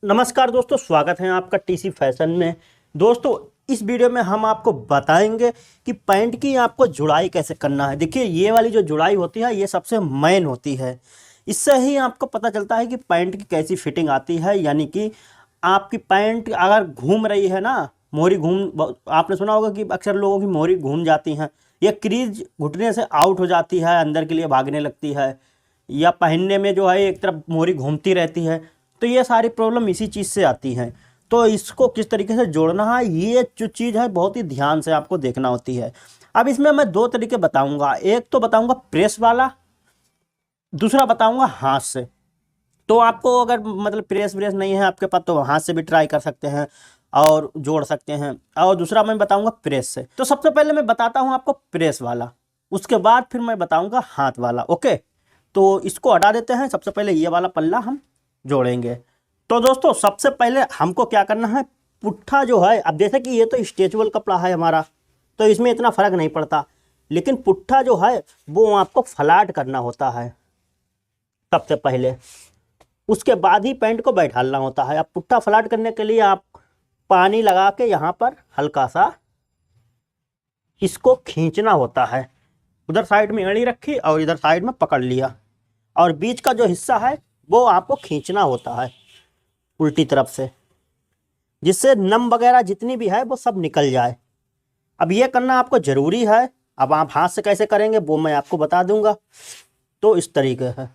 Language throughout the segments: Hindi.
नमस्कार दोस्तों, स्वागत है आपका टीसी फैशन में। दोस्तों, इस वीडियो में हम आपको बताएंगे कि पैंट की आपको जुड़ाई कैसे करना है। देखिए, ये वाली जो जुड़ाई होती है ये सबसे मेन होती है। इससे ही आपको पता चलता है कि पैंट की कैसी फिटिंग आती है। यानी कि आपकी पैंट अगर घूम रही है ना, मोहरी आपने सुना होगा कि अक्सर लोगों की मोहरी घूम जाती हैं, या क्रीज घुटने से आउट हो जाती है, अंदर के लिए भागने लगती है, या पहनने में जो है एक तरफ मोहरी घूमती रहती है। तो ये सारी प्रॉब्लम इसी चीज़ से आती हैं। तो इसको किस तरीके से जोड़ना है, ये जो चीज़ है बहुत ही ध्यान से आपको देखना होती है। अब इसमें मैं दो तरीके बताऊंगा, एक तो बताऊंगा प्रेस वाला, दूसरा बताऊंगा हाथ से। तो आपको अगर मतलब प्रेस व्रेस नहीं है आपके पास तो हाथ से भी ट्राई कर सकते हैं और जोड़ सकते हैं। और दूसरा मैं बताऊंगा प्रेस से। तो सबसे पहले मैं बताता हूं आपको प्रेस वाला, उसके बाद फिर मैं बताऊंगा हाथ वाला। ओके, तो इसको हटा देते हैं। सबसे पहले ये वाला पल्ला हम जोड़ेंगे। तो दोस्तों, सबसे पहले हमको क्या करना है, पुट्ठा जो है, अब जैसे कि ये तो स्ट्रेचेबल कपड़ा है हमारा, तो इसमें इतना फ़र्क नहीं पड़ता, लेकिन पुट्ठा जो है वो आपको फ्लैट करना होता है सबसे पहले, उसके बाद ही पैंट को बैठालना होता है। अब पुट्ठा फ्लैट करने के लिए आप पानी लगा के यहाँ पर हल्का सा इसको खींचना होता है। उधर साइड में एड़ी रखी और इधर साइड में पकड़ लिया, और बीच का जो हिस्सा है वो आपको खींचना होता है उल्टी तरफ से, जिससे नम वगैरह जितनी भी है वो सब निकल जाए। अब ये करना आपको ज़रूरी है। अब आप हाथ से कैसे करेंगे वो मैं आपको बता दूंगा। तो इस तरीके है।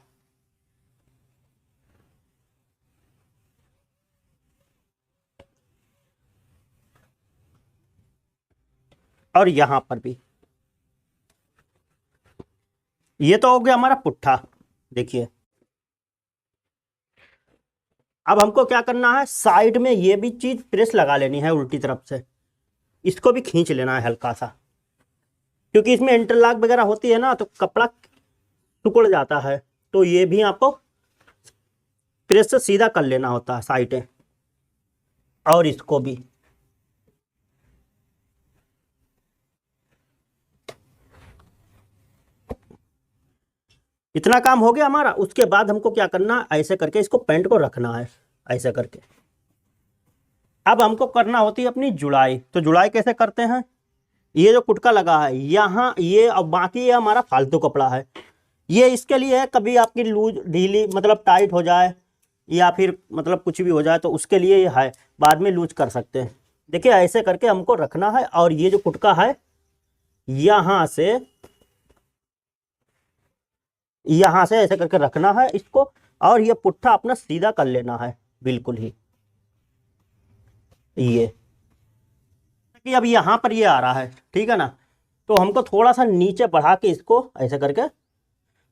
और यहाँ पर भी ये तो हो गया हमारा पुट्ठा। देखिए, अब हमको क्या करना है, साइड में ये भी चीज़ प्रेस लगा लेनी है उल्टी तरफ से, इसको भी खींच लेना है हल्का सा, क्योंकि इसमें इंटरलॉक वगैरह होती है ना तो कपड़ा सिकुड़ जाता है। तो ये भी आपको प्रेस से सीधा कर लेना होता है साइडें, और इसको भी। इतना काम हो गया हमारा। उसके बाद हमको क्या करना है, ऐसे करके इसको पैंट को रखना है, ऐसे करके। अब हमको करना होती है अपनी जुड़ाई। तो जुड़ाई कैसे करते हैं, ये जो कुटका लगा है यहाँ, ये अब बाकी ये हमारा फालतू कपड़ा है, ये इसके लिए है कभी आपकी लूज ढीली मतलब टाइट हो जाए, या फिर मतलब कुछ भी हो जाए तो उसके लिए ये है, बाद में लूज कर सकते हैं। देखिए, ऐसे करके हमको रखना है, और ये जो कुटका है यहाँ से ऐसे करके रखना है इसको, और ये पुट्ठा अपना सीधा कर लेना है बिल्कुल ही। ये कि अब यहाँ पर ये आ रहा है, ठीक है ना, तो हमको थोड़ा सा नीचे बढ़ा के इसको ऐसे करके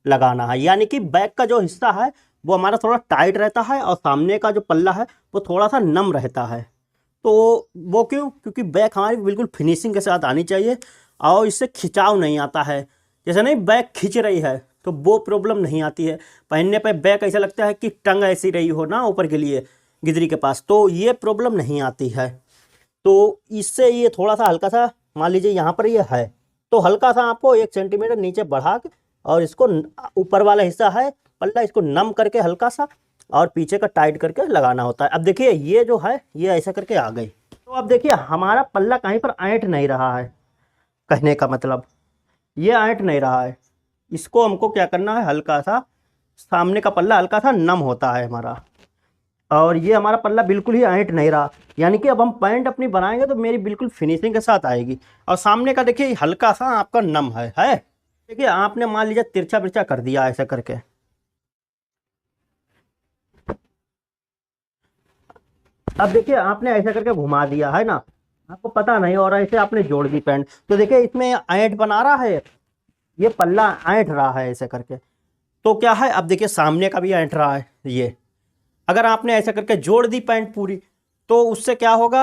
लगाना है। यानी कि बैक का जो हिस्सा है वो हमारा थोड़ा टाइट रहता है, और सामने का जो पल्ला है वो थोड़ा सा नम रहता है। तो वो क्यों, क्योंकि बैक हमारी बिल्कुल फिनिशिंग के साथ आनी चाहिए, और इससे खिंचाव नहीं आता है। जैसे नहीं बैक खिंच रही है तो वो प्रॉब्लम नहीं आती है। पहनने पर बैक ऐसा लगता है कि टंग ऐसी रही हो ना ऊपर के लिए गिदरी के पास, तो ये प्रॉब्लम नहीं आती है। तो इससे ये थोड़ा सा हल्का सा, मान लीजिए यहाँ पर ये है, तो हल्का सा आपको 1 सेंटीमीटर नीचे बढ़ा के, और इसको ऊपर वाला हिस्सा है पल्ला, इसको नम करके हल्का सा, और पीछे का टाइट करके लगाना होता है। अब देखिए, ये जो है ये ऐसा करके आ गई। तो अब देखिए, हमारा पल्ला कहीं पर ऐंठ नहीं रहा है, कहने का मतलब ये ऐंठ नहीं रहा है। इसको हमको क्या करना है, हल्का सा सामने का पल्ला हल्का सा नम होता है हमारा, और ये हमारा पल्ला बिल्कुल ही ऐंठ नहीं रहा। यानी कि अब हम पैंट अपनी बनाएंगे तो मेरी बिल्कुल फिनिशिंग के साथ आएगी। और सामने का देखिए हल्का सा आपका नम है। देखिए, आपने मान लीजिए तिरछा बिरछा कर दिया ऐसे करके, अब देखिए आपने ऐसा करके घुमा दिया है ना, आपको पता नहीं, और ऐसे आपने जोड़ दी पैंट, तो देखिए इसमें ऐंठ बना रहा है, ये पल्ला ऐंठ रहा है ऐसे करके। तो क्या है, अब देखिए सामने का भी ऐंठ रहा है ये। अगर आपने ऐसा करके जोड़ दी पैंट पूरी, तो उससे क्या होगा,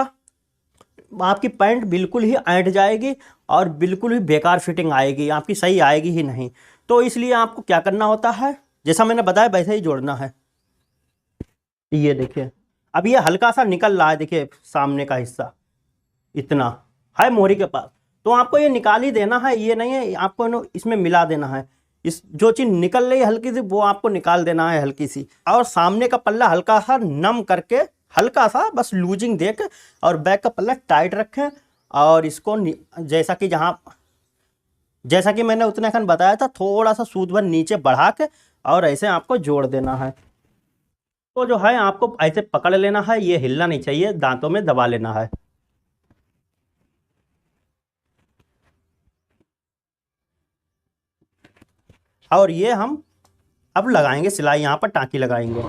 आपकी पैंट बिल्कुल ही ऐंठ जाएगी, और बिल्कुल ही बेकार फिटिंग आएगी, आपकी सही आएगी ही नहीं। तो इसलिए आपको क्या करना होता है, जैसा मैंने बताया वैसे ही जोड़ना है। ये देखिए, अब ये हल्का सा निकल रहा है, देखिए सामने का हिस्सा इतना है मोहरी के पास, तो आपको ये निकाल ही देना है। ये नहीं है आपको इसमें मिला देना है, इस जो चीज़ निकल रही है हल्की सी वो आपको निकाल देना है हल्की सी, और सामने का पल्ला हल्का सा नम करके हल्का सा बस लूजिंग दे के और बैक का पल्ला टाइट रखें। और इसको जैसा कि मैंने उतने खन बताया था, थोड़ा सा सूद भर नीचे बढ़ा के और ऐसे आपको जोड़ देना है। तो जो है आपको ऐसे पकड़ लेना है, ये हिलना नहीं चाहिए, दांतों में दबा लेना है। और ये हम अब लगाएंगे सिलाई, यहाँ पर टाँकी लगाएंगे।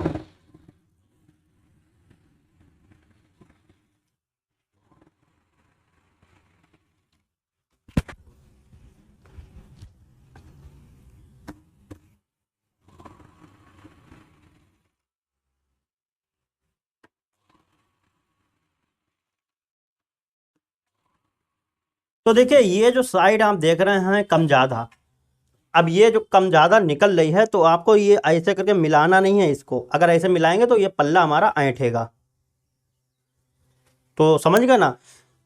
तो देखिए ये जो साइड आप देख रहे हैं कम ज़्यादा, अब ये जो कम ज़्यादा निकल रही है, तो आपको ये ऐसे करके मिलाना नहीं है इसको। अगर ऐसे मिलाएंगे तो ये पल्ला हमारा ऐंठेगा। तो समझ गए ना,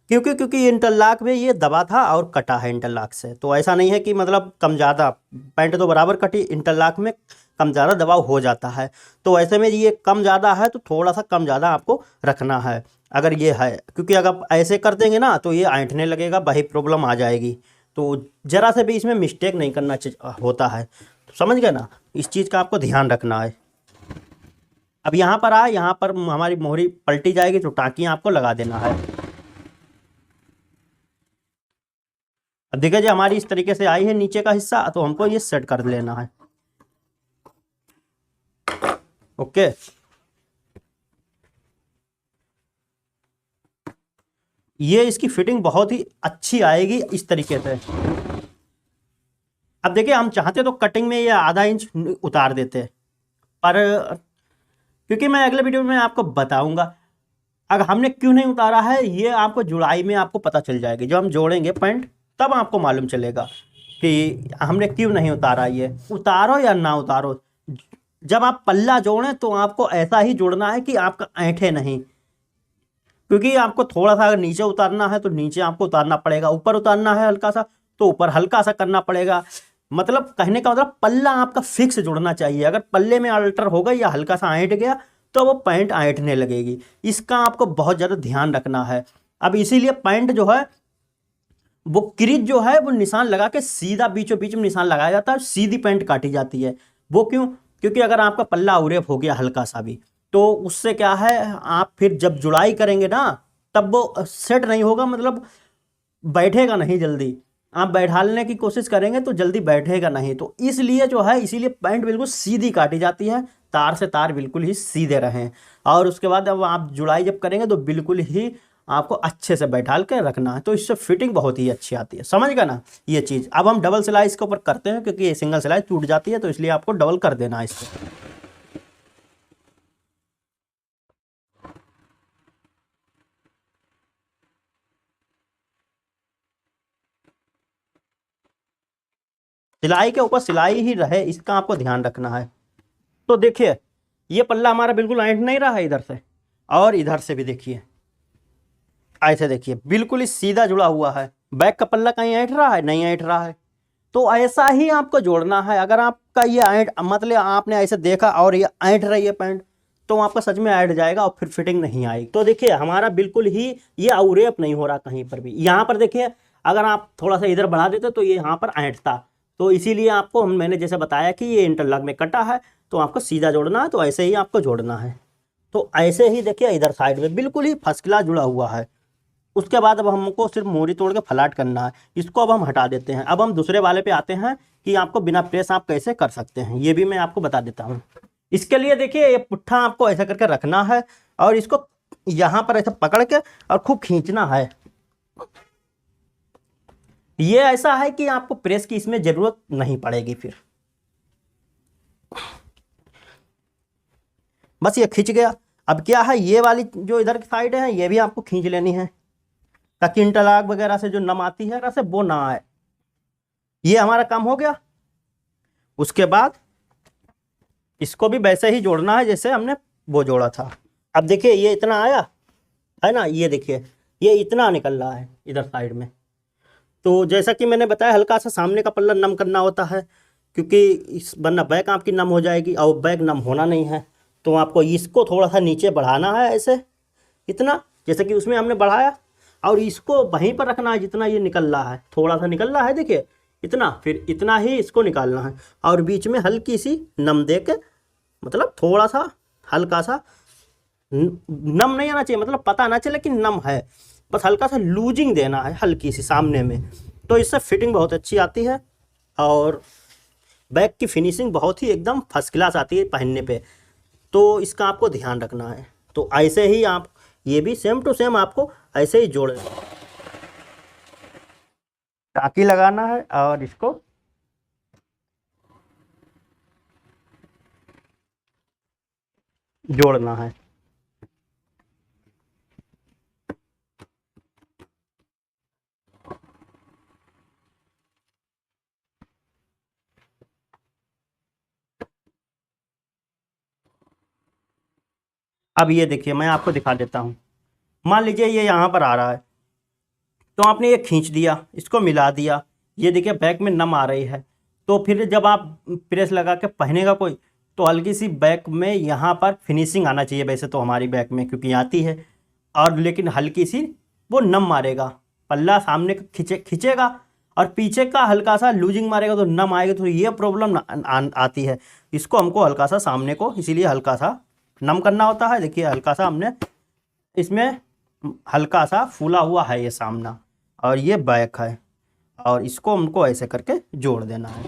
क्योंकि इंटरलॉक में ये दबा था और कटा है इंटरलॉक से। तो ऐसा नहीं है कि मतलब कम ज़्यादा, पैंट तो बराबर कटी, इंटरलॉक में कम ज़्यादा दबाव हो जाता है। तो ऐसे में ये कम ज़्यादा है तो थोड़ा सा कम ज़्यादा आपको रखना है अगर ये है, क्योंकि अगर ऐसे कर देंगे ना तो ये ऐंठने लगेगा, वही प्रॉब्लम आ जाएगी। तो ज़रा से भी इसमें मिस्टेक नहीं करना होता है। तो समझ गए ना, इस चीज़ का आपको ध्यान रखना है। अब यहाँ पर यहाँ पर हमारी मोहरी पलटी जाएगी तो टाँकी आपको लगा देना है। अब देखिए जी हमारी इस तरीके से आई है नीचे का हिस्सा, तो हमको ये सेट कर लेना है। ओके, ये इसकी फिटिंग बहुत ही अच्छी आएगी इस तरीके से। अब देखिए हम चाहते तो कटिंग में ये आधा इंच उतार देते, पर क्योंकि मैं अगले वीडियो में आपको बताऊंगा अगर हमने क्यों नहीं उतारा है, ये आपको जुड़ाई में आपको पता चल जाएगी। जब हम जोड़ेंगे पैंट तब आपको मालूम चलेगा कि हमने क्यों नहीं उतारा। ये उतारो या ना उतारो, जब आप पल्ला जोड़ें तो आपको ऐसा ही जोड़ना है कि आपका ऐंठे नहीं। क्योंकि आपको थोड़ा सा अगर नीचे उतारना है तो नीचे आपको उतारना पड़ेगा, ऊपर उतारना है हल्का सा तो ऊपर हल्का सा करना पड़ेगा। मतलब कहने का मतलब पल्ला आपका फिक्स जुड़ना चाहिए। अगर पल्ले में अल्टर हो गई या हल्का सा ऐंठ गया तो वो पैंट ऐंठने लगेगी। इसका आपको बहुत ज़्यादा ध्यान रखना है। अब इसीलिए पैंट जो है वो क्रीज जो है वो निशान लगा के सीधा बीचों बीच में निशान लगाया जाता है, सीधी पैंट काटी जाती है। वो क्यों? क्योंकि अगर आपका पल्ला उरेप हो गया हल्का सा भी तो उससे क्या है, आप फिर जब जुड़ाई करेंगे ना तब वो सेट नहीं होगा, मतलब बैठेगा नहीं जल्दी। आप बैठाने की कोशिश करेंगे तो जल्दी बैठेगा नहीं। तो इसलिए जो है, इसीलिए पैंट बिल्कुल सीधी काटी जाती है, तार से तार बिल्कुल ही सीधे रहें। और उसके बाद अब आप जुड़ाई जब करेंगे तो बिल्कुल ही आपको अच्छे से बैठाल के रखना है। तो इससे फिटिंग बहुत ही अच्छी आती है, समझ गए ना ये चीज़। अब हम डबल सिलाई इसके ऊपर करते हैं, क्योंकि ये सिंगल सिलाई टूट जाती है, तो इसलिए आपको डबल कर देना है इसको। सिलाई के ऊपर सिलाई ही रहे, इसका आपको ध्यान रखना है। तो देखिए ये पल्ला हमारा बिल्कुल ऐंठ नहीं रहा है इधर से, और इधर से भी देखिए ऐसे देखिए बिल्कुल ही सीधा जुड़ा हुआ है। बैक का पल्ला कहीं ऐंठ रहा है? नहीं ऐंठ रहा है। तो ऐसा ही आपको जोड़ना है। अगर आपका ये ऐंठ, मतलब आपने ऐसे देखा और ये ऐंठ रही है पैंट, तो आपका सच में ऐंठ जाएगा और फिर फिटिंग नहीं आएगी। तो देखिए हमारा बिल्कुल ही ये अवरेप नहीं हो रहा कहीं पर भी। यहाँ पर देखिए अगर आप थोड़ा सा इधर बढ़ा देते तो ये यहाँ पर ऐंठता। तो इसीलिए आपको मैंने जैसे बताया कि ये इंटरलॉक में कटा है तो आपको सीधा जोड़ना है, तो ऐसे ही आपको जोड़ना है। तो ऐसे ही देखिए इधर साइड में बिल्कुल ही फर्स्ट क्लास जुड़ा हुआ है। उसके बाद अब हमको सिर्फ मोरी तोड़ के फ्लैट करना है। इसको अब हम हटा देते हैं। अब हम दूसरे वाले पे आते हैं कि आपको बिना प्रेस आप कैसे कर सकते हैं, ये भी मैं आपको बता देता हूँ। इसके लिए देखिए ये पुट्ठा आपको ऐसा करके रखना है और इसको यहाँ पर ऐसे पकड़ के और खूब खींचना है। ये ऐसा है कि आपको प्रेस की इसमें जरूरत नहीं पड़ेगी। फिर बस ये खिंच गया। अब क्या है, ये वाली जो इधर की साइड है ये भी आपको खींच लेनी है, ताकि इंटरलॉक वगैरह से जो नम आती है वैसे वो ना आए। ये हमारा काम हो गया। उसके बाद इसको भी वैसे ही जोड़ना है जैसे हमने वो जोड़ा था। अब देखिए ये इतना आया है ना, ये देखिए ये इतना निकल रहा है इधर साइड में। तो जैसा कि मैंने बताया हल्का सा सामने का पल्ला नम करना होता है, क्योंकि इस वरना बैक आपकी नम हो जाएगी और बैक नम होना नहीं है। तो आपको इसको थोड़ा सा नीचे बढ़ाना है ऐसे, इतना, जैसे कि उसमें हमने बढ़ाया, और इसको वहीं पर रखना है जितना ये निकल रहा है, थोड़ा सा निकल रहा है देखिए इतना, फिर इतना ही इसको निकालना है। और बीच में हल्की सी नम दे के, मतलब थोड़ा सा हल्का सा नम नहीं आना चाहिए, मतलब पता ना चले कि नम है, बस हल्का सा लूजिंग देना है हल्की सी सामने में, तो इससे फिटिंग बहुत अच्छी आती है और बैग की फिनिशिंग बहुत ही एकदम फर्स्ट क्लास आती है पहनने पे। तो इसका आपको ध्यान रखना है। तो ऐसे ही आप ये भी सेम टू सेम आपको ऐसे ही जोड़ टाकी लगाना है और इसको जोड़ना है। अब ये देखिए मैं आपको दिखा देता हूँ। मान लीजिए ये यहाँ पर आ रहा है, तो आपने ये खींच दिया, इसको मिला दिया, ये देखिए बैक में नम आ रही है, तो फिर जब आप प्रेस लगा के पहनेगा कोई, तो हल्की सी बैक में यहाँ पर फिनिशिंग आना चाहिए, वैसे तो हमारी बैक में क्योंकि आती है, और लेकिन हल्की सी वो नम मारेगा, पल्ला सामने का खींचेगा और पीछे का हल्का सा लूजिंग मारेगा तो नम आएगा, तो ये प्रॉब्लम आती है। इसको हमको हल्का सा सामने को इसीलिए हल्का सा नम करना होता है। देखिए हल्का सा हमने इसमें हल्का सा फूला हुआ है ये सामना, और ये बैक है, और इसको हमको ऐसे करके जोड़ देना है।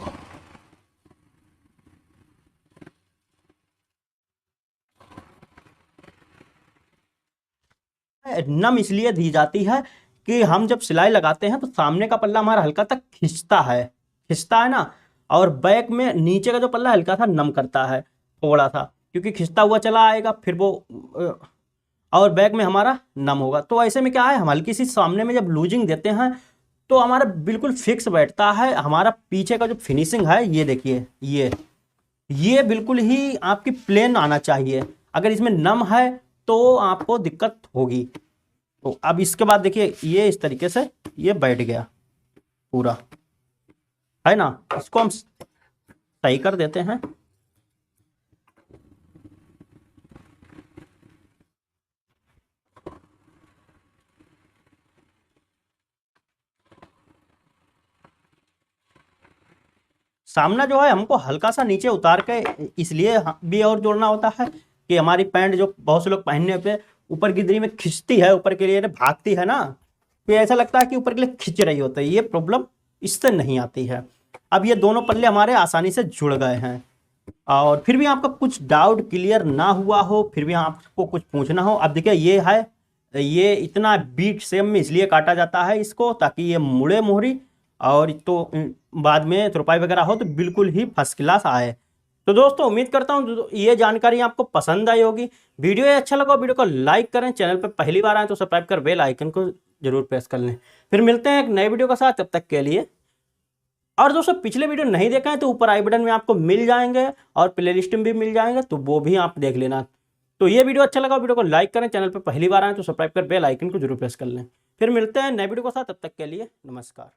नम इसलिए दी जाती है कि हम जब सिलाई लगाते हैं तो सामने का पल्ला हमारा हल्का तक खिंचता है ना, और बैक में नीचे का जो पल्ला हल्का सा नम करता है थोड़ा सा, क्योंकि खिंचता हुआ चला आएगा फिर वो और बैक में हमारा नम होगा। तो ऐसे में क्या है, हम हल्की सी सामने में जब लूजिंग देते हैं तो हमारा बिल्कुल फिक्स बैठता है। हमारा पीछे का जो फिनिशिंग है ये देखिए, ये बिल्कुल ही आपकी प्लेन आना चाहिए। अगर इसमें नम है तो आपको दिक्कत होगी। तो अब इसके बाद देखिए ये इस तरीके से ये बैठ गया पूरा, है ना। इसको हम सही कर देते हैं। सामना जो है हमको हल्का सा नीचे उतार के इसलिए भी और जोड़ना होता है कि हमारी पैंट जो बहुत से लोग पहनने पे ऊपर की दरी में खिंचती है, ऊपर के लिए भागती है ना, तो ऐसा लगता है कि ऊपर के लिए खिंच रही होती है। ये प्रॉब्लम इससे नहीं आती है। अब ये दोनों पल्ले हमारे आसानी से जुड़ गए हैं, और फिर भी आपका कुछ डाउट क्लियर ना हुआ हो, फिर भी आपको कुछ पूछना हो, अब देखिए ये है, ये इतना बीट सेम में इसलिए काटा जाता है इसको ताकि ये मुड़े मोहरी, और तो बाद में तुरपाई वगैरह हो तो बिल्कुल ही फर्स्ट क्लास आए। तो दोस्तों उम्मीद करता हूँ ये जानकारी आपको पसंद आई होगी। वीडियो ये अच्छा लगा, वीडियो को लाइक करें, चैनल पर पहली बार आए तो सब्सक्राइब कर बेल आइकन को जरूर प्रेस कर लें। फिर मिलते हैं एक नए वीडियो के साथ, तब तक के लिए। और दोस्तों पिछले वीडियो नहीं देखा है तो ऊपर आई बटन में आपको मिल जाएंगे और प्ले लिस्ट में भी मिल जाएंगे, तो वो भी आप देख लेना। तो ये वीडियो अच्छा लगा, वीडियो को लाइक करें, चैनल पर पहली बार आए तो सब्सक्राइब कर बेल आइकन को जरूर प्रेस कर लें। फिर मिलते हैं नए वीडियो के साथ, तब तक के लिए नमस्कार।